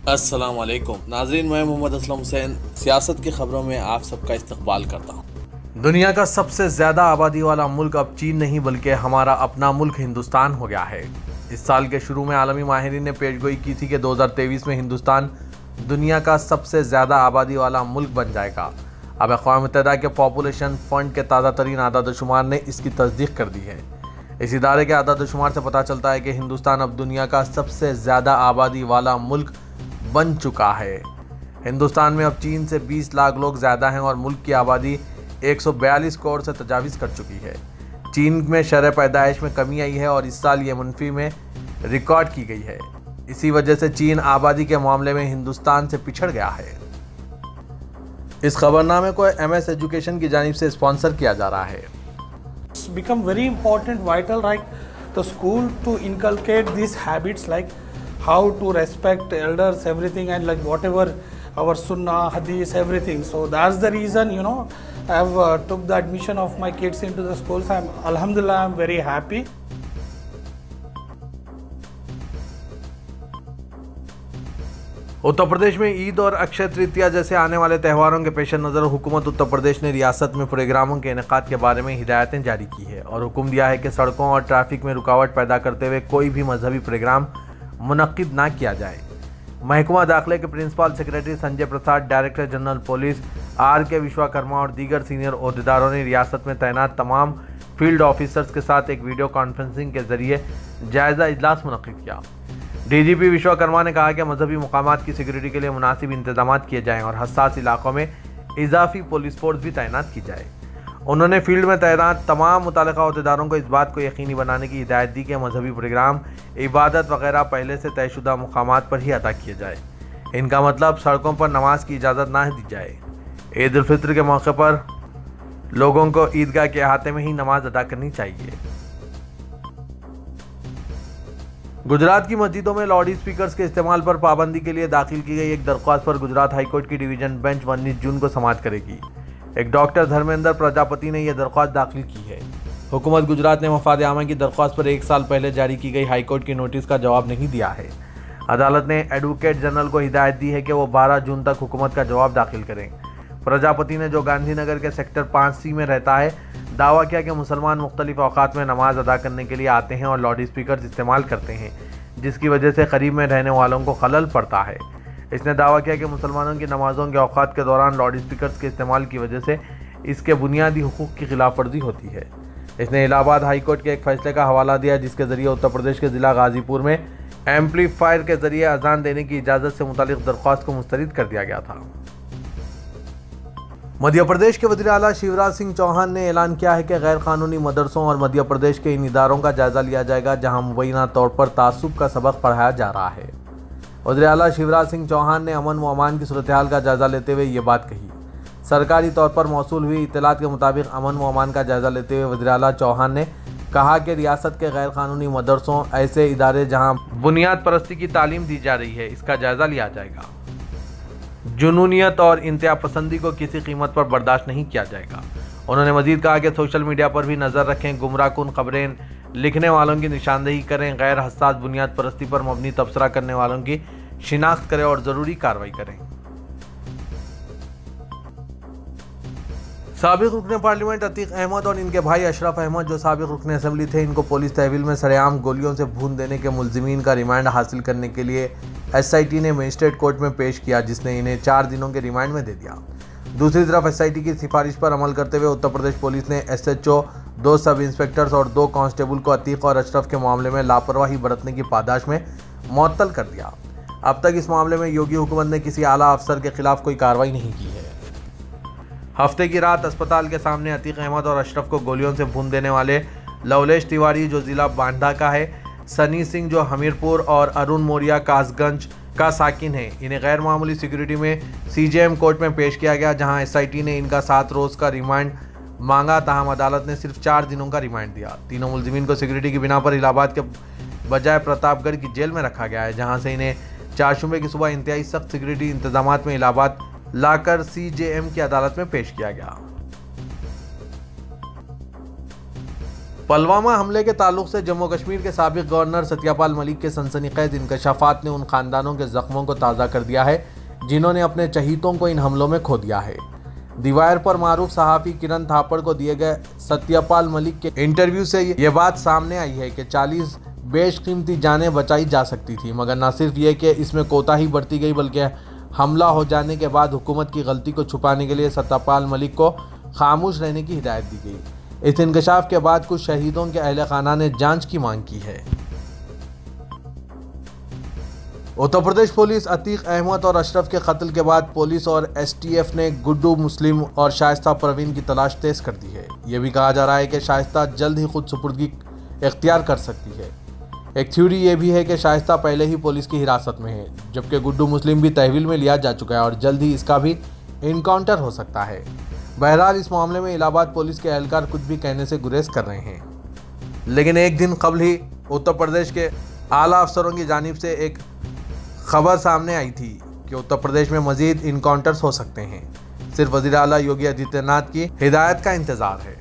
अस्सलाम वालेकुम नाज़रीन, मैं मोहम्मद असलम हुसैन सियासत की खबरों में आप सबका इस्तकबाल करता हूँ। दुनिया का सबसे ज़्यादा आबादी वाला मुल्क अब चीन नहीं बल्कि हमारा अपना मुल्क हिंदुस्तान हो गया है। इस साल के शुरू में आलमी माहिरीन ने पेशगोई की थी कि 2023 में हिंदुस्तान दुनिया का सबसे ज़्यादा आबादी वाला मुल्क बन जाएगा। अब अक़वाम मुत्तहिदा के पॉपुलेशन फंड के ताज़ा तरीन आदाद-ओ-शुमार ने इसकी तस्दीक कर दी है। इस इदारे के आदाद-ओ-शुमार से पता चलता है कि हिंदुस्तान अब दुनिया का सबसे ज़्यादा आबादी वाला मुल्क बन चुका है। हिंदुस्तान में अब चीन से 20 लाख लोग ज़्यादा हैं और मुल्क की आबादी 142 करोड़ से तजाविज़ कर चुकी है। चीन में शरह पैदाइश में कमी आई है और इस साल ये मुनफी में रिकॉर्ड की गई है। इसी वजह से चीन आबादी के मामले में हिंदुस्तान से पिछड़ गया है। इस खबरनामे को MS एजुकेशन की जानिब से स्पॉन्सर किया जा रहा है। It's become very important, vital, like the school to inculcate these habits, like how to respect elders, everything, and like whatever our sunnah, hadith, everything. So that's the reason, I've took the admission of my kids into the schools. Alhamdulillah, I'm very happy. Uttar Pradesh में ईद और अक्षय तृतीया जैसे आने वाले त्योहारों के पेश नज़र हुकूमत उत्तर प्रदेश ने रियासत में प्रोग्रामों के इनेकाद के बारे में हिदायतें जारी की है और हुक्म दिया है कि सड़कों और ट्रैफिक में रुकावट पैदा करते हुए कोई भी मजहबी प्रोग्राम मुनक्किद ना किया जाए। महकमा दाखिले के principal secretary Sanjay Prasad, director general police RK Vishwakarma और दीगर सीनियर ओहदेदारों ने रियासत में तैनात तमाम फील्ड ऑफिसर्स के साथ एक वीडियो कॉन्फ्रेंसिंग के जरिए जायज़ा इजलास मुनक्किद किया। DGP विश्वकर्मा ने कहा कि मजहबी मकामात की सिक्योरिटी के लिए मुनासिब इंतजाम किए जाएँ और हसास इलाकों में इजाफी पुलिस फोर्स भी तैनात की जाए। उन्होंने फील्ड में तैनात तमाम मुतल्लिका अहदेदारों को इस बात को यकीनी बनाने की हिदायत दी कि मजहबी प्रोग्राम, इबादत वगैरह पहले से तयशुदा मकामात पर ही अदा किए जाए। इनका मतलब सड़कों पर नमाज की इजाज़त ना दी जाए। ईद उल फित्र के मौके पर लोगों को ईदगाह के अहाते में ही नमाज अदा करनी चाहिए। गुजरात की मस्जिदों में लाउड स्पीकर्स के इस्तेमाल पर पाबंदी के लिए दाखिल की गई एक दरख्वास्त पर गुजरात हाईकोर्ट की डिवीजन बेंच 19 जून को समाअत करेगी। एक डॉक्टर धर्मेंद्र प्रजापति ने यह दरख्वास्त दाखिल की है। हुकूमत गुजरात ने मफाद आमा की दरख्वास्त पर 1 साल पहले जारी की गई हाईकोर्ट की नोटिस का जवाब नहीं दिया है। अदालत ने एडवोकेट जनरल को हिदायत दी है कि वो 12 जून तक हुकूमत का जवाब दाखिल करें। प्रजापति ने, जो गांधीनगर के सेक्टर 5C में रहता है, दावा किया कि मुसलमान मुख्तलिफ औकात में नमाज अदा करने के लिए आते हैं और लाउड स्पीकर इस्तेमाल करते हैं, जिसकी वजह से करीब में रहने वालों को खलल पड़ता है। इसने दावा किया कि मुसलमानों की नमाजों के औकात के दौरान लाउड स्पीकर्स के इस्तेमाल की वजह से इसके बुनियादी हुकूक की खिलाफ वर्जी होती है। इसने इलाहाबाद हाई कोर्ट के एक फैसले का हवाला दिया जिसके ज़रिए उत्तर प्रदेश के ज़िला गाज़ीपुर में एम्पलीफायर के ज़रिए अजान देने की इजाज़त से मुतालिक दरख्वास्त को मुस्तरद कर दिया गया था। मध्य प्रदेश के वज़ीर आला शिवराज सिंह चौहान ने ऐलान किया है कि गैर कानूनी मदरसों और मध्य प्रदेश के इन इदारों का जायज़ा लिया जाएगा जहां मुबैना तौर पर तासुब का सबक पढ़ाया जा रहा है। वज़ीर आला शिवराज सिंह चौहान ने अमन व अमान की सूरत हाल का जायज़ा लेते हुए ये बात कही। सरकारी तौर पर मौसूल हुई इत्तलात के मुताबिक अमन व अमान का जायज़ा लेते हुए वज़ीर आला चौहान ने कहा कि रियासत के गैर कानूनी मदरसों, ऐसे इदारे जहाँ बुनियाद परस्ती की तालीम दी जा रही है, इसका जायज़ा लिया जाएगा। जुनूनियत और इंतहा पसंदी को किसी कीमत पर बर्दाश्त नहीं किया जाएगा। उन्होंने मजीद कहा कि सोशल मीडिया पर भी नज़र रखें, गुमराहकुन खबरें लिखने वालों की निशानदेही करें, गैर हसास बुनियाद परस्ती पर मबनी तबसरा करने वालों की शिनाख्त करें और ज़रूरी कार्रवाई करें। साबिक रुकन पार्लियामेंट अतीक अहमद और इनके भाई अशरफ अहमद, जो साबिक रुकन असम्बली थे, इनको पुलिस तहवील में सरेआम गोलियों से भून देने के मुलजिमीन का रिमांड हासिल करने के लिए SIT ने मजिस्ट्रेट कोर्ट में पेश किया, जिसने इन्हें 4 दिनों के रिमांड में दे दिया। दूसरी तरफ SIT की सिफारिश पर अमल करते हुए उत्तर प्रदेश पुलिस ने SHO, 2 सब इंस्पेक्टर्स और 2 कांस्टेबल को अतीक और अशरफ के मामले में लापरवाही बरतने की पादाश में मुअत्तल कर दिया। अब तक इस मामले में योगी हुकूमत ने किसी आला अफसर के खिलाफ कोई कार्रवाई नहीं की है। हफ्ते की रात अस्पताल के सामने अतीक अहमद और अशरफ को गोलियों से भून देने वाले लवलेश तिवारी, जो ज़िला बांदा का है, सनी सिंह, जो हमीरपुर, और अरुण मोरिया कासगंज का साकिन है, इन्हें गैर मामूली सिक्योरिटी में CJM कोर्ट में पेश किया गया, जहां SIT ने इनका 7 रोज़ का रिमांड मांगा। ताहम अदालत ने सिर्फ 4 दिनों का रिमांड दिया। तीनों मुलजिमीन को सिक्योरिटी की बिना पर इलाहाबाद के बजाय प्रतापगढ़ की जेल में रखा गया है, जहाँ से इन्हें 4 शुबे की सुबह इंतहाई सख्त सिक्योरिटी इंतजाम में इलाहाबाद लाकर CJM की अदालत में पेश किया गया। पुलवामा हमले के ताल्लुक से जम्मू कश्मीर के साबिक गवर्नर सत्यपाल मलिक के सनसनीखेज इंकशाफात ने उन खानदानों के जख्मों को ताज़ा कर दिया है जिन्होंने अपने चहीतों को इन हमलों में खो दिया है। दी वायर पर मारूफ सहाफ़ी किरण थापड़ को दिए गए सत्यपाल मलिक के इंटरव्यू से ये बात सामने आई है कि 40 बेशकीमती जानें बचाई जा सकती थी, मगर न सिर्फ ये कि इसमें कोताही बरती गई बल्कि हमला हो जाने के बाद हुकूमत की गलती को छुपाने के लिए सत्यपाल मलिक को खामोश रहने की हिदायत दी गई। इस इंकशाफ के बाद कुछ शहीदों के अहले खाना ने जांच की मांग की है। उत्तर प्रदेश पुलिस अतीक अहमद और अशरफ के कत्ल के बाद पुलिस और एसटीएफ ने गुड्डू मुस्लिम और शाइस्ता परवीन की तलाश तेज कर दी है। ये भी कहा जा रहा है कि शाइस्ता जल्द ही खुद सुपुर्दगी इख्तियार कर सकती है। एक थ्योरी ये भी है कि शाइस्ता पहले ही पुलिस की हिरासत में है, जबकि गुड्डू मुस्लिम भी तहवील में लिया जा चुका है और जल्द ही इसका भी इनकाउंटर हो सकता है। बहरहाल इस मामले में इलाहाबाद पुलिस के एहलकार कुछ भी कहने से गुरेज कर रहे हैं, लेकिन एक दिन कबल ही उत्तर प्रदेश के आला अफसरों की जानिब से एक खबर सामने आई थी कि उत्तर प्रदेश में मजीद इनकाउंटर्स हो सकते हैं। सिर्फ वज़ीर आला योगी आदित्यनाथ की हिदायत का इंतजार है।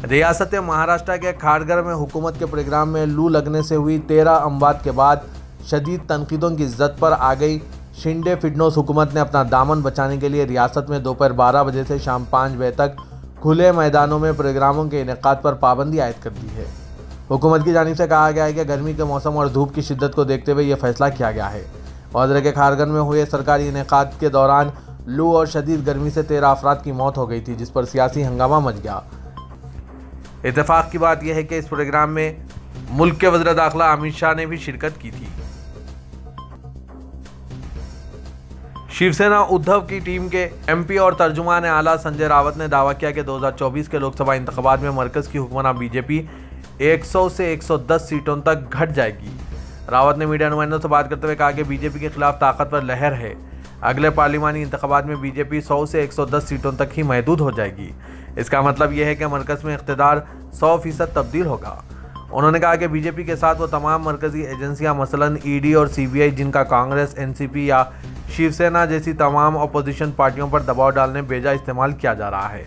रियासत महाराष्ट्र के खारघर में हुकूमत के प्रोग्राम में लू लगने से हुई 13 अमवात के बाद शदीद तनकीदों की ज़द पर आ गई शिंदे फिडनोस हुकूमत ने अपना दामन बचाने के लिए रियासत में दोपहर 12 बजे से शाम 5 बजे तक खुले मैदानों में प्रोग्रामों के इनेकाद पर पाबंदी आयद कर दी है। हुकूमत की जानिब से कहा गया है कि गर्मी के मौसम और धूप की शिद्दत को देखते हुए यह फैसला किया गया है। वज़ीर के खारघर में हुए सरकारी इनेकाद के दौरान लू और शदीद गर्मी से 13 अफराद की मौत हो गई थी, जिस पर सियासी हंगामा मच गया। इत्तेफाक की बात यह है कि इस प्रोग्राम में मुल्क के वज़ीर दाखिला अमित शाह ने भी शिरकत की थी। शिवसेना उद्धव की टीम के एमपी और तर्जुमान आला संजय रावत ने दावा किया कि 2024 के लोकसभा इंतखाबात में मरकज़ की हुक्मरान बीजेपी 100 से 110 सीटों तक घट जाएगी। रावत ने मीडिया नुमाइंदों से बात करते हुए कहा कि बीजेपी के खिलाफ ताकतवर लहर है। अगले पार्लिमानी इंतखाबात में बीजेपी 100 से 110 सीटों तक ही महदूद हो जाएगी। इसका मतलब यह है कि मरकज़ में इक़्तिदार 100% तब्दील होगा। उन्होंने कहा कि बीजेपी के साथ वो तमाम मरकज़ी एजेंसियां मसलन ईडी और सीबीआई जिनका कांग्रेस, एनसीपी या शिवसेना जैसी तमाम अपोजिशन पार्टियों पर दबाव डालने बेजा इस्तेमाल किया जा रहा है।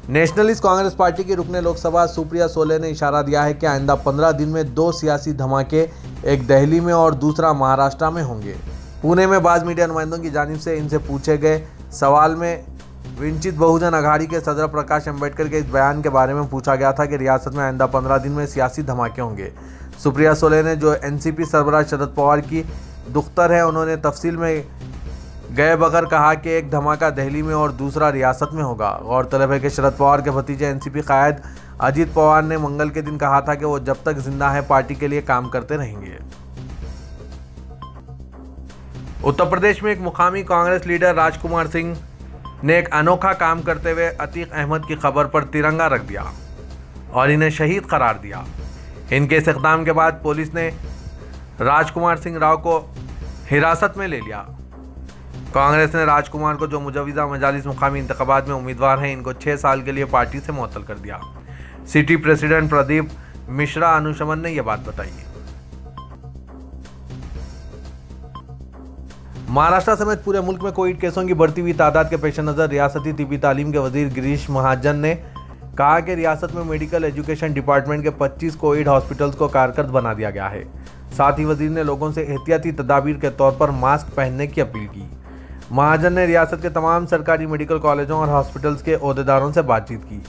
नेशनलिस्ट कांग्रेस पार्टी की रुकने लोकसभा सुप्रिया सोले ने इशारा दिया है कि आइंदा 15 दिन में 2 सियासी धमाके, एक दिल्ली में और दूसरा महाराष्ट्र में होंगे। पुणे में बाज़ मीडिया नुमाइंदों की जानिब से इनसे पूछे गए सवाल में वंचित बहुजन अघाड़ी के सदर प्रकाश अंबेडकर के इस बयान के बारे में पूछा गया था कि रियासत में आइंदा 15 दिन में सियासी धमाके होंगे। सुप्रिया सोले ने, जो एनसीपी सरबराह शरद पवार की दुख्तर है, उन्होंने तफसील में गए बगैर कहा कि एक धमाका दिल्ली में और दूसरा रियासत में होगा। गौरतलब है कि शरद पवार के भतीजे एनसीपी कायद अजीत पवार ने मंगल के दिन कहा था कि वो जब तक जिंदा है पार्टी के लिए काम करते रहेंगे। उत्तर प्रदेश में एक मुकामी कांग्रेस लीडर राजकुमार सिंह ने एक अनोखा काम करते हुए अतीक अहमद की खबर पर तिरंगा रख दिया और इन्हें शहीद करार दिया। इनके इस इक़दाम के बाद पुलिस ने राजकुमार सिंह राव को हिरासत में ले लिया। कांग्रेस ने राजकुमार को, जो मुजव्विज़ा मजालिस मुकामी इंतखाबात में उम्मीदवार हैं, इनको 6 साल के लिए पार्टी से मुअत्तल कर दिया। सिटी प्रेसिडेंट प्रदीप मिश्रा अनुशमन ने यह बात बताई। महाराष्ट्र समेत पूरे मुल्क में कोविड केसों की बढ़ती हुई तादाद के पेश नज़र रियासती तिब्बी तालीम के वजीर गिरीश महाजन ने कहा कि रियासत में मेडिकल एजुकेशन डिपार्टमेंट के 25 कोविड हॉस्पिटल्स को कारगर बना दिया गया है। साथ ही वजीर ने लोगों से एहतियाती तदाबीर के तौर पर मास्क पहनने की अपील की। महाजन ने रियासत के तमाम सरकारी मेडिकल कॉलेजों और हॉस्पिटल्स के ओहदेदारों से बातचीत की।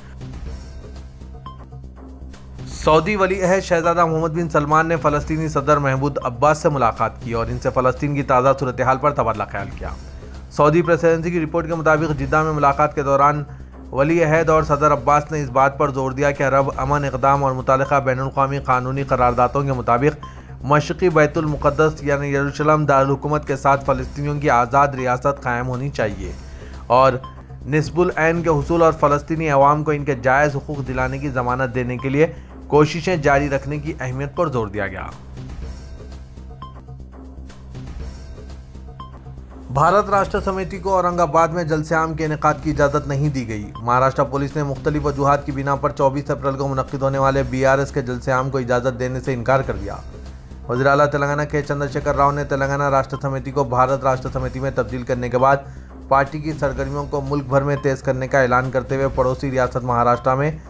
सऊदी वली अहद शहजादा मोहम्मद बिन सलमान ने फ़लस्तीनी सदर महमूद अब्बास से मुलाकात की और इनसे फ़लस्तीन की ताज़ा सूरत हाल पर तबादला ख्याल किया। सऊदी प्रेस एजेंसी की रिपोर्ट के मुताबिक जिद्दा में मुलाकात के दौरान वली अहद और सदर अब्बास ने इस बात पर जोर दिया कि अरब अमन इक़दाम और मुतालिका बैनुल-अक़वामी क़ानूनी करारदातों के मुताबिक मशरक़ी बैतुल मुक़द्दस यानी यरूशलेम दारुल हुकूमत के साथ फ़लस्तीनियों की आज़ाद रियासत कायम होनी चाहिए और निस्बुल ऐन के हुसूल और फ़लस्तीनी अवाम को इनके जायज़ हुकूक़ दिलाने की ज़मानत देने के लिए कोशिशें जारी रखने की अहमियत पर जोर दिया गया। भारत राष्ट्र समिति को औरंगाबाद में जलसे-आम के इनेकाद की इजाज़त नहीं दी गई। महाराष्ट्र पुलिस ने मुख्तलिफ वजूहात की बिना पर 24 अप्रैल को मुनक्किद होने वाले BRS के जलसे-आम को इजाज़त देने से इनकार कर दिया। वज़ीर-ए-आला तेलंगाना के चंद्रशेखर राव ने तेलंगाना राष्ट्र समिति को भारत राष्ट्र समिति में तब्दील करने के बाद पार्टी की सरगर्मियों को मुल्क भर में तेज करने का ऐलान करते हुए पड़ोसी रियासत महाराष्ट्र में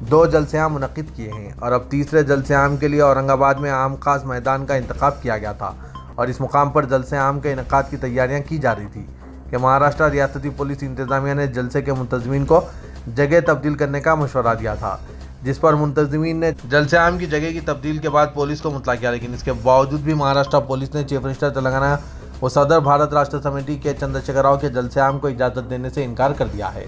2 जलसे-आम मुनक्किद किए हैं और अब तीसरे जलसे-आम के लिए औरंगाबाद में आम खास मैदान का इंतखाब किया गया था और इस मुकाम पर जलसे-आम के इनेकाद की तैयारियां की जा रही थी कि महाराष्ट्र रियासती पुलिस इंतजामिया ने जलसे के मुंतजमीन को जगह तब्दील करने का मशवरा दिया था, जिस पर मुंतजमीन ने जलसे-आम की जगह की तब्दील के बाद पुलिस को मुतला किया। लेकिन इसके बावजूद भी महाराष्ट्र पुलिस ने चीफ मिनिस्टर तेलंगाना व सदर भारत राष्ट्र समिति के चंद्रशेखर राव के जलसे-आम को इजाज़त देने से इनकार कर दिया है।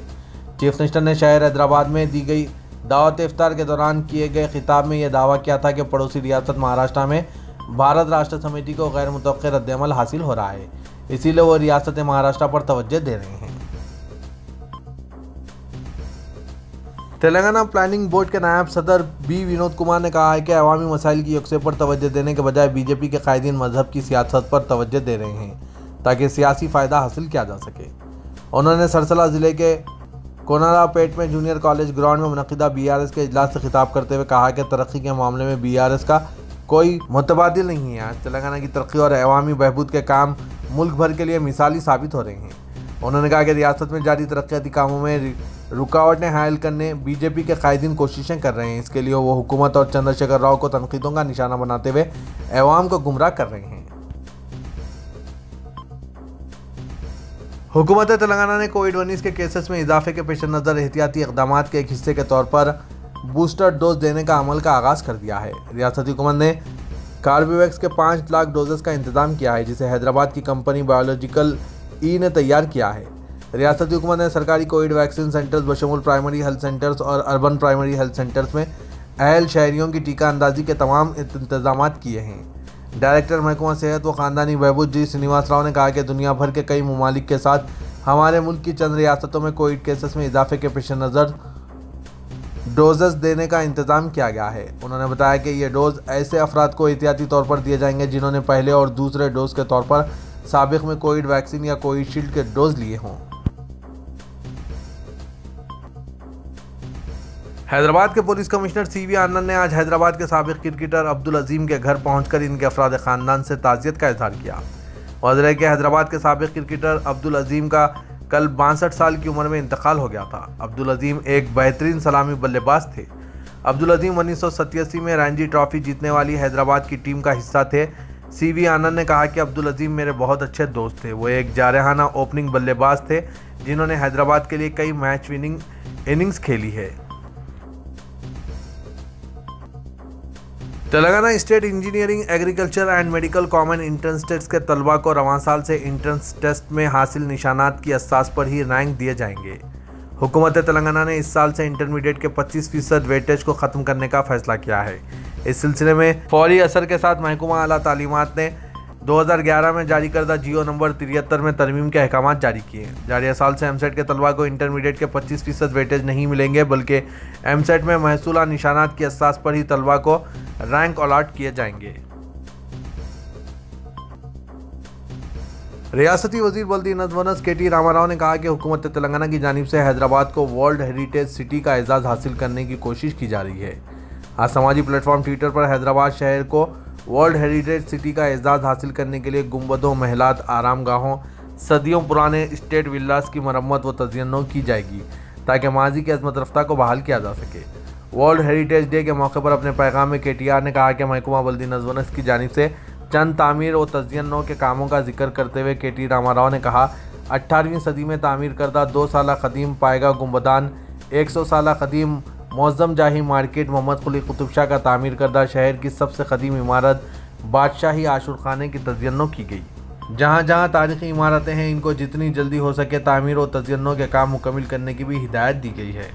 चीफ मिनिस्टर ने शहर हैदराबाद में दी गई दावत इफ्तार के दौरान किए गए खिताब में यह दावा किया था कि पड़ोसी रियासत महाराष्ट्र में भारत राष्ट्र समिति को गैर मुतवक्किर रद्द-ए-अमल हासिल हो रहा है, इसीलिए वो रियासत महाराष्ट्र पर तवज्जो दे रहे हैं। तेलंगाना प्लानिंग बोर्ड के नायब सदर बी विनोद कुमार ने कहा है कि अवामी मसाइल की यकसे पर तवज्जो देने के बजाय बीजेपी के कायदीन मजहब की सियासत पर तवज्जो दे रहे हैं ताकि सियासी फ़ायदा हासिल किया जा सके। उन्होंने सरसला ज़िले के कोनारापेट में जूनियर कॉलेज ग्राउंड में मुनक़िदा BRS के इजलास से खिताब करते हुए कहा कि तरक्की के मामले में BRS का कोई मुतबादिल नहीं है। आज तेलंगाना की तरक्की और अवामी बहबूद के काम मुल्क भर के लिए मिसाली साबित हो रहे हैं। उन्होंने कहा कि रियासत में जारी तरक्याती कामों में रुकावटें हायल करने बीजेपी के कायदीन कोशिशें कर रहे हैं। इसके लिए वो हुकूमत और चंद्रशेखर राव को तनकीदों का निशाना बनाते हुए अवाम को गुमराह कर रहे हैं। हुकूमत तेलंगाना ने कोविड-19 के केसेस में इजाफे के पेश नज़र एहतियाती इक़दाम के एक हिस्से के तौर पर बूस्टर डोज देने का अमल का आगाज़ कर दिया है। रियासती हुकूमत ने कार्बेवैक्स के 5 लाख डोजेस का इंतजाम किया है, जिसे हैदराबाद की कंपनी बायोलॉजिकल ई ने तैयार किया है। रियासती हुकूमत ने सरकारी कोविड वैक्सीन सेंटर्स बशमूल प्राइमरी हेल्थ सेंटर्स और अर्बन प्राइमरी हेल्थ सेंटर्स में अहल शहरियों की टीका अंदाजी के तमाम इंतजाम किए हैं। डायरेक्टर महकमा सेहत व ख़ानदानी बहबूद जी श्रीनिवास राव ने कहा कि दुनिया भर के कई ममालिक के साथ हमारे मुल्क की चंद रियासतों में कोविड केसेस में इजाफे के पेश नज़र डोजेस देने का इंतज़ाम किया गया है। उन्होंने बताया कि ये डोज ऐसे अफराद को एहतियाती तौर पर दिए जाएंगे जिन्होंने पहले और दूसरे डोज के तौर पर साबिक में कोविड वैक्सीन या कोविशील्ड के डोज लिए हों। हैदराबाद के पुलिस कमिश्नर CV आनंद ने आज हैदराबाद के साबिक क्रिकेटर अब्दुल अजीम के घर पहुंचकर इनके अफराद ख़ानदान से ताज़ियत का इजहार किया। वाज़ेह है कि हैदराबाद के साबिक क्रिकेटर अब्दुल अजीम का कल 62 साल की उम्र में इंतकाल हो गया था। अब्दुल अजीम एक बेहतरीन सलामी बल्लेबाज थे। अब्दुल अजीम 1987 में रणजी ट्रॉफी जीतने वाली हैदराबाद की टीम का हिस्सा थे। CV आनंद ने कहा कि अब्दुल अजीम मेरे बहुत अच्छे दोस्त थे। वो एक जारहाना ओपनिंग बल्लेबाज थे जिन्होंने हैदराबाद के लिए कई मैच विनिंग इनिंग्स खेली है। Telangana state engineering agriculture and medical common entrance test के तलबा को रवां साल से एंट्रेंस टेस्ट में हासिल निशानात की असास पर ही रैंक दिए जाएंगे। हुकूमत तेलंगाना ने इस साल से इंटरमीडिएट के 25% वेटेज को ख़त्म करने का फैसला किया है। इस सिलसिले में फौरी असर के साथ महकमा आला तालीमात ने 2011 में जारी करदा जियो नंबर 73 में तरमीम के अहकाम जारी किए। जारी साल से एमसेट के तलबा को इंटरमीडिएट के 25% वेटेज नहीं मिलेंगे, बल्कि एमसेट में महसूला निशानात की असास पर ही तलबा को रैंक अलॉट किए जाएंगे। रियासती वजीर बल्दी नज़्म KT रामाराव ने कहा कि हुकूमत तेलंगाना की जानिब से हैदराबाद को वर्ल्ड हेरिटेज सिटी का एजाज़ हासिल करने की कोशिश की जा रही है। आज समाजी प्लेटफॉर्म ट्विटर पर हैदराबाद शहर को वर्ल्ड हेरिटेज सिटी का एजाज़ हासिल करने के लिए गुंबदों, महलात, आरामगाहों, सदियों पुराने स्टेट विल्लास की मरम्मत व तज़य्युन की जाएगी ताकि माजी की अज़मत रफ्ता को बहाल किया जा सके। वर्ल्ड हेरिटेज डे के मौके पर अपने पैगाम में KTR ने कहा कि महकमा बल्दी नज़्म की जानिब से चंद तामीर व तज़य्युन के कामों का जिक्र करते हुए KT रामाराव ने कहा, 18वीं सदी में तामीर करदा 2 साला कदीम पायगा गुंबदान, 100 साला कदीम मौज़म जाही मार्केट, मोहम्मद कुली कुतुब शाह का तामीर करदा शहर की सबसे कदीम इमारत बादशाही आशुर खाने की तज़य्युन की गई। जहाँ जहाँ तारीख़ी इमारतें हैं, इनको जितनी जल्दी हो सके तामीर व तज़य्युन के काम मुकम्मल करने की भी हिदायत दी गई है।